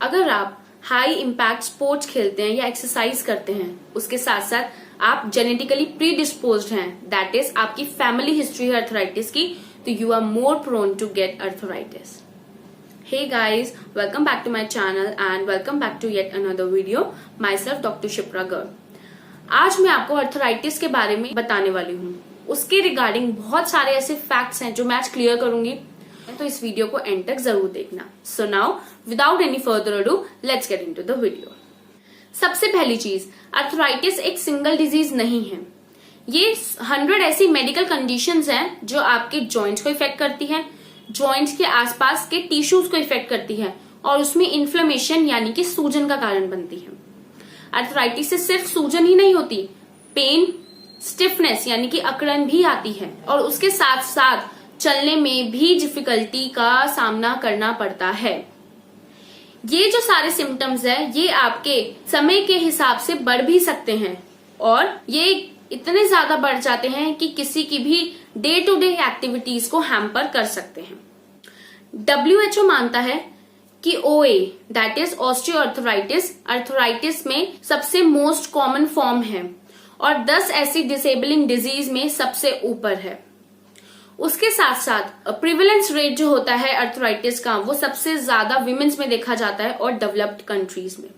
अगर आप high impact sports खेलते हैं या एक्सरसाइज करते हैं, उसके साथ साथ आप जेनेटिकली प्री डिस्पोज्ड हैं, दैट इज आपकी फैमिली हिस्ट्री है अर्थराइटिस की, तो you are more prone to get arthritis. Hey guys, welcome back to my channel and welcome back to yet another video. Myself Dr. Shipra Garg. आज मैं आपको arthritis के बारे में बताने वाली हूँ. उसके रिगार्डिंग बहुत सारे ऐसे फैक्ट्स हैं जो मैं आज क्लियर करूंगी, तो इस वीडियो को एंड तक जरूर देखना. So now without any further ado let's get into the video. सबसे पहली चीज, अर्थराइटिस एक सिंगल डिजीज नहीं है. ये 100 ऐसी मेडिकल कंडीशंस हैं जो आपके जॉइंट्स को इफेक्ट करती हैं, जॉइंट्स के आसपास के टिश्यूज को इफेक्ट करती है और उसमें इन्फ्लेमेशन यानी कि सूजन का कारण बनती है. अर्थराइटिस से सिर्फ सूजन ही नहीं होती, पेन, स्टिफनेस यानी कि अकड़न भी आती है और उसके साथ साथ चलने में भी डिफिकल्टी का सामना करना पड़ता है. ये जो सारे सिम्टम्स है ये आपके समय के हिसाब से बढ़ भी सकते हैं और ये इतने ज्यादा बढ़ जाते हैं कि किसी की भी डे टू डे एक्टिविटीज को हैम्पर कर सकते हैं. WHO मानता है कि OA that is osteoarthritis arthritis में सबसे मोस्ट कॉमन फॉर्म है और 10 ऐसी डिसेबलिंग डिजीज में सबसे ऊपर है. उसके साथ साथ प्रिवेलेंस रेट जो होता है अर्थराइटिस का वो सबसे ज्यादा विमेन्स में देखा जाता है और डेवलप्ड कंट्रीज में.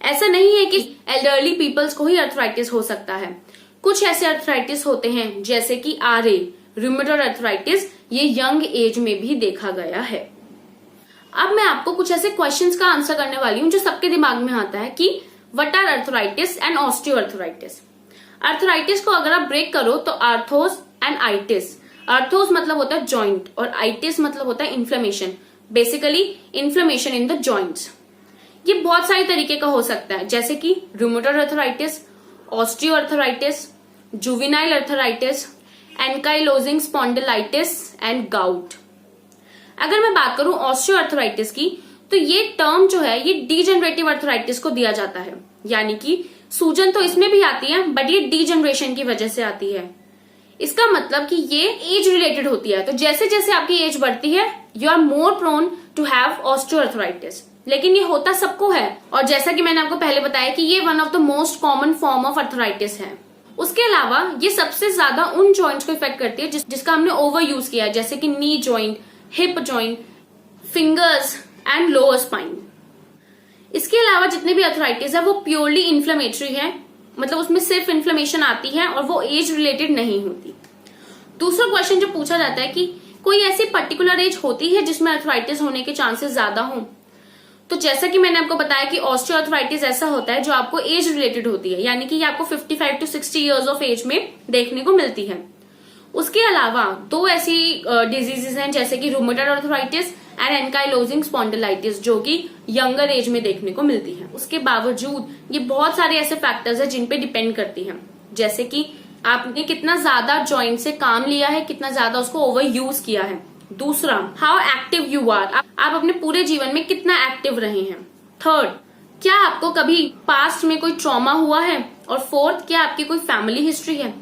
ऐसा नहीं है कि एल्डरली पीपल्स को ही अर्थराइटिस हो सकता है. कुछ ऐसे अर्थराइटिस होते हैं जैसे कि RA रूमेटॉइड अर्थराइटिस, ये यंग एज में भी देखा गया है. अब मैं आपको कुछ ऐसे क्वेश्चंस का आंसर करने वाली हूं जो सबके दिमाग में आता है कि what are arthritis and osteoarthritis. Arthritis को अगर आप ब्रेक करो तो आर्थोस एंड आइटिस. आर्थोस मतलब होता है जॉइंट और आइटिस मतलब होता है inflammation, basically inflammation in the joints. ये बहुत सारे तरीके का हो सकता है जैसे कि rheumatoid arthritis, osteoarthritis, juvenile arthritis, ankylosing spondylitis and gout. अगर मैं बात करूं ऑस्टियोआर्थराइटिस की तो ये टर्म जो है ये डीजेनरेटिव अर्थराइटिस को दिया जाता है, यानी कि सूजन तो इसमें भी आती है बट ये डीजेनरेशन की वजह से आती है. इसका मतलब कि ये एज रिलेटेड होती है, तो जैसे जैसे आपकी एज बढ़ती है you are more prone to have osteoarthritis. लेकिन ये होता सबको है और जैसा कि मैंने आपको पहले बताया कि ये one of the most common form of arthritis है. उसके अलावा ये सबसे ज्यादा उन जॉइंट्स को इफेक्ट करती है जिसका हमने ओवर यूज किया है, जैसे कि knee joint, hip joint, fingers and lower spine. इसके अलावा जितने भी अर्थराइटिस है वो प्योरली इन्फ्लेमेटरी है, मतलब उसमें सिर्फ इन्फ्लेमेशन आती है और वो एज रिलेटेड नहीं होती. दूसरा क्वेश्चन जो पूछा जाता है कि कोई ऐसी पर्टिकुलर एज होती है जिसमें अर्थराइटिस होने के चांसेस ज्यादा हों. तो जैसा कि मैंने आपको बताया कि ऑस्टियोआर्थराइटिस ऐसा होता है जो आपको एज रिलेटेड होती है, यानी कि ये आपको 55 to 60 इयर्स ऑफ एज में देखने को मिलती है. उसके अलावा 2 ऐसी डिजीजेस हैं जैसे कि rheumatoid arthritis and ankylosing spondylitis जो कि यंगर एज में देखने को मिलती है. उसके बावजूद ये बहुत सारे ऐसे फैक्टर्स हैं जिन पे डिपेंड करती है, जैसे कि आपने कितना ज्यादा जॉइंट से काम लिया है, कितना ज्यादा उसको ओवर यूज किया है. दूसरा, हाउ एक्टिव यू आर, आप अपने पूरे जीवन में कितना एक्टिव रहे हैं. थर्ड, क्या आपको कभी पास्ट में कोई ट्रॉमा हुआ है. और फोर्थ, क्या आपकी कोई फैमिली हिस्ट्री है.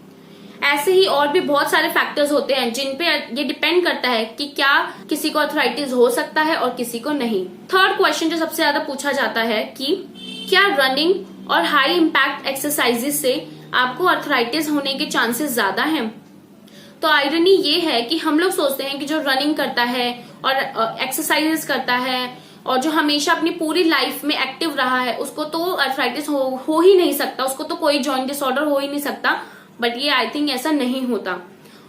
ऐसे ही और भी बहुत सारे फैक्टर्स होते हैं जिन पे ये डिपेंड करता है कि क्या किसी को अर्थराइटिस हो सकता है और किसी को नहीं. थर्ड क्वेश्चन जो सबसे ज्यादा पूछा जाता है कि क्या रनिंग और हाई इम्पैक्ट एक्सरसाइजेस से आपको अर्थराइटिस होने के चांसेस ज्यादा हैं. तो आयरनी ये है कि हम लोग सोचते हैं कि जो रनिंग करता है और एक्सरसाइजेस करता है और जो हमेशा अपनी पूरी लाइफ में एक्टिव रहा है उसको तो अर्थराइटिस हो ही नहीं सकता, उसको तो कोई जॉइंट डिसऑर्डर हो ही नहीं सकता. बट ये आई थिंक ऐसा नहीं होता.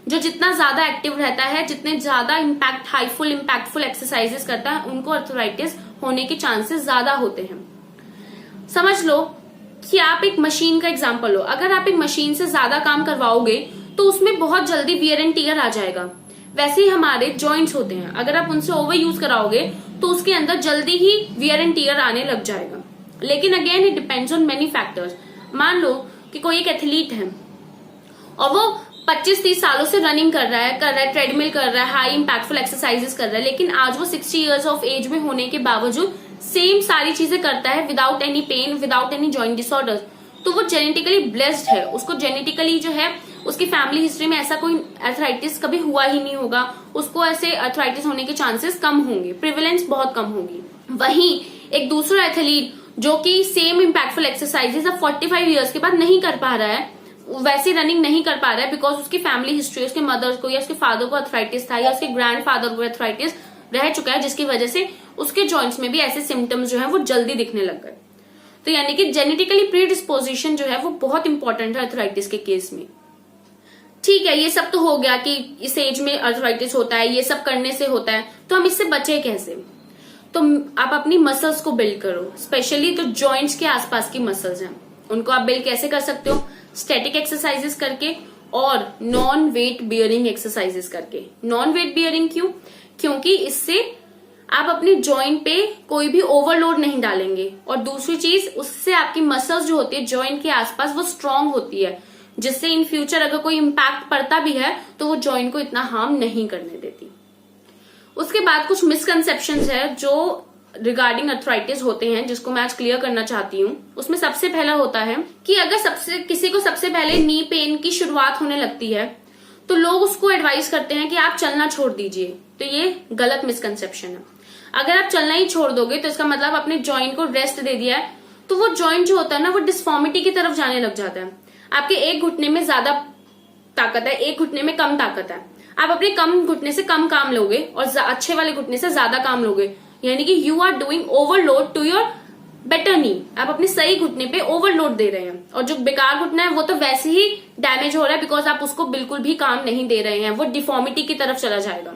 जो जितना ज्यादा एक्टिव रहता है, जितने ज्यादा इम्पैक्टफुल एक्सरसाइजेस करता है, उनको अर्थराइटिस होने के चांसेस ज्यादा होते हैं. समझ लो कि आप एक मशीन का एग्जाम्पल लो. अगर आप एक मशीन से ज्यादा काम करवाओगे तो उसमें बहुत जल्दी वियर एंड टियर आ जाएगा. वैसे ही हमारे जॉइंट्स होते हैं, अगर आप उनसे ओवर यूज कराओगे तो उसके अंदर जल्दी ही वियर एंड टियर आने लग जाएगा. लेकिन again it depends on many factors. मान लो कि कोई एक एथलीट है और वो 25-30 सालों से रनिंग कर रहा है, ट्रेडमिल कर रहा है, हाई इम्पैक्टफुल एक्सरसाइजेस कर रहा है, लेकिन आज वो 60 इयर्स ऑफ एज में होने के बावजूद सेम सारी चीजें करता है without any pain, without any joint disorders. तो वो जेनेटिकली ब्लेस्ड है, उसको जेनेटिकली जो है उसकी फैमिली हिस्ट्री में ऐसा कोई अर्थराइटिस कभी हुआ ही नहीं होगा, उसको ऐसे अर्थराइटिस होने के चांसेस कम होंगे, प्रिवेलेंस बहुत कम होगी. वहीं एक दूसरा एथलीट जो कि सेम इम्पैक्टफुल एक्सरसाइजेस अब 45 ईयर्स के बाद नहीं कर पा रहा है, वैसी रनिंग नहीं कर पा रहा है बिकॉज उसकी फैमिली हिस्ट्री, उसके मदर को या उसके फादर को अर्थराइटिस था या उसके ग्रैंडफादर को अर्थराइटिस रह चुका है, जिसकी वजह से उसके जॉइंट्स में भी ऐसे सिम्टम्स जो है वो जल्दी दिखने लग गए। तो यानी कि जेनेटिकली प्रीडिस्पोजिशन जो है वो बहुत इंपॉर्टेंट है अर्थराइटिस के केस में। ठीक है, ये सब तो हो गया कि इस एज में अर्थराइटिस होता है, ये सब करने से होता है, तो हम इससे बचे कैसे? तो आप अपनी मसल्स को बिल्ड करो, स्पेशली तो जॉइंट्स के आसपास की मसल्स हैं उनको आप बिल्ड कैसे कर सकते हो? स्टैटिक एक्सरसाइजेस करके और नॉन वेट बियरिंग एक्सरसाइजेस करके। नॉन वेट बियरिंग क्यों? क्योंकि इससे आप अपने जॉइंट पे कोई भी ओवरलोड नहीं डालेंगे, और दूसरी चीज उससे आपकी मसल्स जो होती है जॉइंट के आसपास वो स्ट्रांग होती है, जिससे इन फ्यूचर अगर कोई इम्पैक्ट पड़ता भी है तो वो जॉइंट को इतना हार्म नहीं करने देती। उसके बाद कुछ मिसकंसेप्शंस है जो रिगार्डिंग अर्थराइटिस होते हैं, जिसको मैं आज क्लियर करना चाहती हूँ। उसमें सबसे पहला होता है कि अगर किसी को सबसे पहले नी पेन की शुरुआत होने लगती है तो लोग उसको एडवाइस करते हैं कि आप चलना छोड़ दीजिए। तो ये गलत मिसकंसेप्शन है। अगर आप चलना ही छोड़ दोगे तो इसका मतलब अपने जॉइंट को रेस्ट दे दिया है, तो वो जॉइंट जो होता है ना वो डिस्फॉर्मिटी की तरफ जाने लग जाता है। आपके एक घुटने में ज्यादा ताकत है, एक घुटने में कम ताकत है, आप अपने कम घुटने से कम काम लोगे और अच्छे वाले घुटने से ज्यादा काम लोगे, यानी कि you are doing overload to your better knee. आप अपने सही घुटने पे ओवरलोड दे रहे हैं, और जो बेकार घुटना है वो तो वैसे ही डैमेज हो रहा है बिकॉज आप उसको बिल्कुल भी काम नहीं दे रहे हैं, वो डिफॉर्मिटी की तरफ चला जाएगा।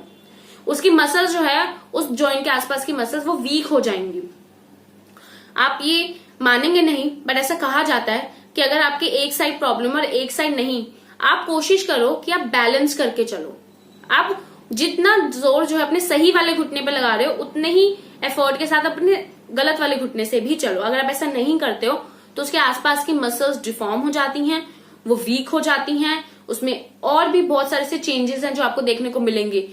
उसकी मसल्स जो है उस जॉइंट के आसपास की मसल्स वो वीक हो जाएंगी। आप ये मानेंगे नहीं बट ऐसा कहा जाता है कि अगर आपके एक साइड प्रॉब्लम और एक साइड नहीं, आप कोशिश करो कि आप बैलेंस करके चलो। आप जितना जोर जो है अपने सही वाले घुटने पे लगा रहे हो उतने ही एफर्ट के साथ अपने गलत वाले घुटने से भी चलो। अगर आप ऐसा नहीं करते हो तो उसके आसपास की मसल्स डिफॉर्म हो जाती हैं, वो वीक हो जाती हैं, उसमें और भी बहुत सारे से चेंजेस हैं जो आपको देखने को मिलेंगे।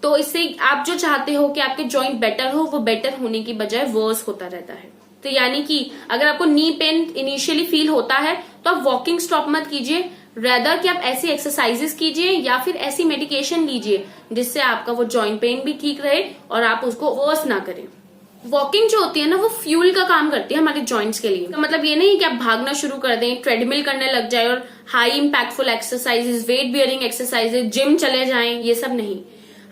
तो इससे आप जो चाहते हो कि आपके जॉइंट बेटर हो, वो बेटर होने की बजाय वर्स होता रहता है। तो यानी कि अगर आपको नी पेन इनिशियली फील होता है तो आप वॉकिंग स्टॉप मत कीजिए, रेदर कि आप ऐसी एक्सरसाइजेस कीजिए या फिर ऐसी मेडिकेशन लीजिए जिससे आपका वो जॉइंट पेन भी ठीक रहे और आप उसको वर्स ना करें। वॉकिंग जो होती है ना वो फ्यूल का काम करती है हमारे जॉइंट्स के लिए। तो मतलब ये नहीं कि आप भागना शुरू कर दें, ट्रेडमिल करने लग जाए और high impactful exercises, weight bearing exercises, gym चले जाएं, ये सब नहीं।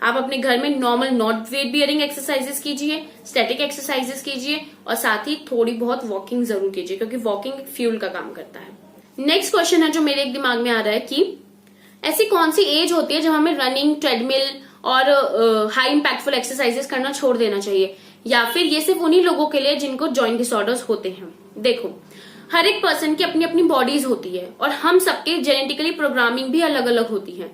आप अपने घर में normal not weight bearing exercises कीजिए, स्टैटिक एक्सरसाइजेस कीजिए और साथ ही थोड़ी बहुत वॉकिंग जरूर कीजिए, क्योंकि वॉकिंग फ्यूल का काम करता है। नेक्स्ट क्वेश्चन है जो मेरे एक दिमाग में आ रहा है कि ऐसी कौन सी एज होती है जब हमें रनिंग, ट्रेडमिल और हाई इम्पैक्टफुल एक्सरसाइजेस करना छोड़ देना चाहिए, या फिर ये सिर्फ उन्हीं लोगों के लिए जिनको जॉइंट डिसऑर्डर्स होते हैं। देखो, हर एक पर्सन की अपनी अपनी बॉडीज होती है और हम सबके जेनेटिकली प्रोग्रामिंग भी अलग अलग होती है।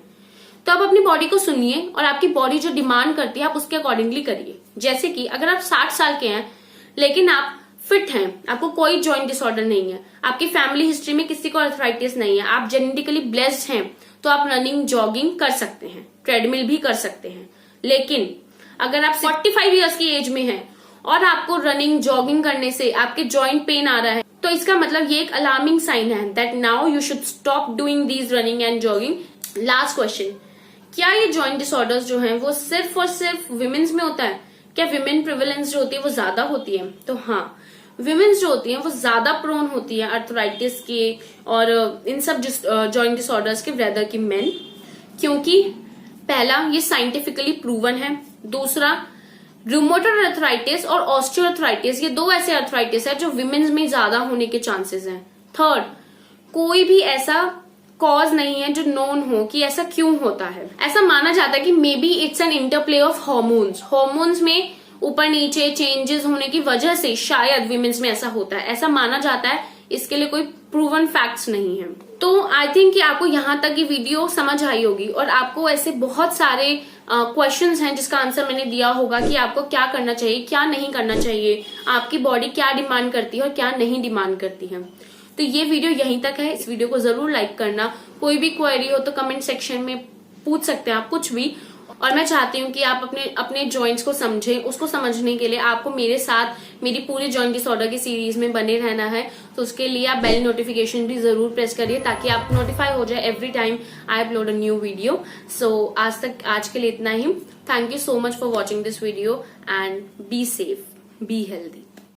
तो आप अपनी बॉडी को सुनिए और आपकी बॉडी जो डिमांड करती है आप उसके अकॉर्डिंगली करिए। जैसे कि अगर आप 60 साल के हैं लेकिन आप फिट हैं, आपको कोई जॉइंट डिसऑर्डर नहीं है, आपकी फैमिली हिस्ट्री में किसी को अर्थराइटिस नहीं है, आप जेनेटिकली ब्लेस्ड हैं, तो आप रनिंग, जॉगिंग कर सकते हैं, ट्रेडमिल भी कर सकते हैं। लेकिन अगर आप 45 इयर्स की एज में हैं और आपको रनिंग, जॉगिंग करने से आपके जॉइंट पेन आ रहा है, तो इसका मतलब ये एक अलार्मिंग साइन है that now you should stop doing these running and jogging. Last question, क्या ये जॉइंट डिसऑर्डर्स जो हैं वो सिर्फ और सिर्फ विमेन्स में होता है? क्या विमेन प्रिवेलेंस जो होती है वो ज्यादा होती है? तो हाँ, विमेन्स जो होती हैं वो ज्यादा प्रोन होती है अर्थराइटिस के और इन सब जॉइंट डिसऑर्डर्स के रेदर की मेन, क्योंकि पहला ये साइंटिफिकली प्रूवन है, दूसरा रूमेटॉइड अर्थराइटिस और ऑस्टियोआर्थराइटिस ये दो ऐसे अर्थराइटिस है जो विमेन्स में ज्यादा होने के चांसेस हैं, थर्ड कोई भी ऐसा कॉज नहीं है जो नोन हो कि ऐसा क्यों होता है। ऐसा माना जाता है कि may be it's an interplay of hormones में ऊपर नीचे चेंजेस होने की वजह से शायद विमेन्स में ऐसा होता है, ऐसा माना जाता है। इसके लिए कोई प्रूवन फैक्ट्स नहीं है। तो आई थिंक कि आपको यहाँ तक ये वीडियो समझ आई होगी और आपको ऐसे बहुत सारे क्वेश्चंस हैं जिसका आंसर मैंने दिया होगा कि आपको क्या करना चाहिए, क्या नहीं करना चाहिए, आपकी बॉडी क्या डिमांड करती है और क्या नहीं डिमांड करती है। तो ये वीडियो यहीं तक है। इस वीडियो को जरूर लाइक करना। कोई भी क्वेरी हो तो कमेंट सेक्शन में पूछ सकते हैं आप कुछ भी। और मैं चाहती हूँ कि आप अपने जॉइंट्स को समझें। उसको समझने के लिए आपको मेरे साथ मेरी पूरी जॉइंट डिसऑर्डर की सीरीज में बने रहना है। तो उसके लिए आप बेल नोटिफिकेशन भी जरूर प्रेस करिए ताकि आप नोटिफाई हो जाए every time I upload a new video. So आज के लिए इतना ही। Thank you so much for watching this video and be safe, be healthy.